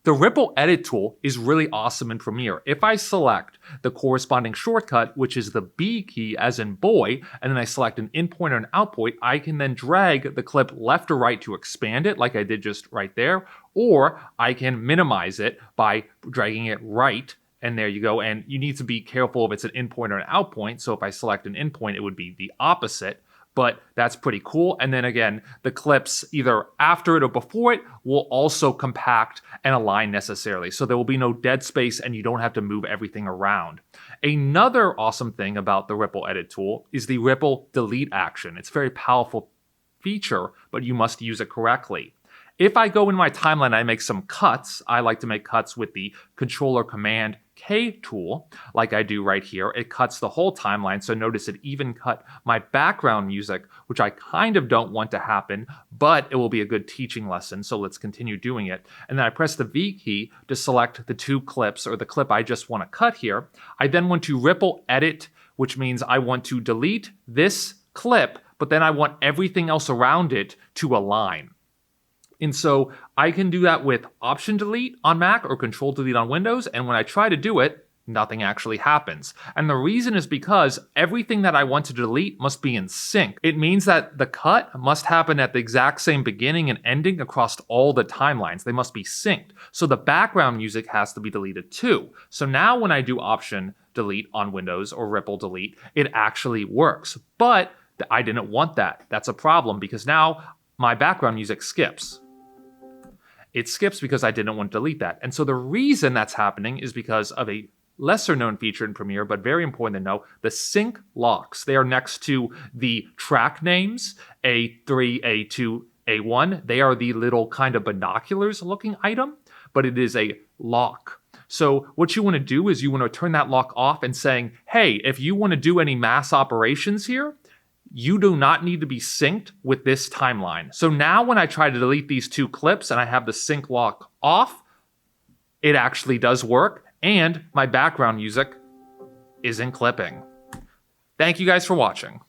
The Ripple Edit tool is really awesome in Premiere. If I select the corresponding shortcut, which is the B key as in boy, and then I select an in point or an out point, I can then drag the clip left or right to expand it like I did just right there, or I can minimize it by dragging it right, and there you go. And you need to be careful if it's an in point or an out point. So if I select an in point, it would be the opposite. But that's pretty cool. And then again, the clips either after it or before it will also compact and align necessarily. So there will be no dead space and you don't have to move everything around. Another awesome thing about the Ripple Edit tool is the Ripple Delete action. It's a very powerful feature, but you must use it correctly. If I go in my timeline and I make some cuts, I like to make cuts with the Controller Command K tool, like I do right here. It cuts the whole timeline, so notice it even cut my background music, which I kind of don't want to happen, but it will be a good teaching lesson, so let's continue doing it. And then I press the V key to select the two clips, or the clip I just want to cut here. I then want to Ripple Edit, which means I want to delete this clip, but then I want everything else around it to align. And so I can do that with Option Delete on Mac or Control Delete on Windows. And when I try to do it, nothing actually happens. And the reason is because everything that I want to delete must be in sync. It means that the cut must happen at the exact same beginning and ending across all the timelines. They must be synced. So the background music has to be deleted too. So now when I do Option Delete on Windows or Ripple Delete, it actually works. But I didn't want that. That's a problem because now my background music skips. It skips because I didn't want to delete that. And so the reason that's happening is because of a lesser known feature in Premiere, but very important to know, the sync locks. They are next to the track names, A3, A2, A1. They are the little kind of binoculars looking item, but it is a lock. So what you want to do is you want to turn that lock off and saying, hey, if you want to do any mass operations here, you do not need to be synced with this timeline. So now when I try to delete these two clips and I have the sync lock off, it actually does work and my background music isn't clipping. Thank you guys for watching.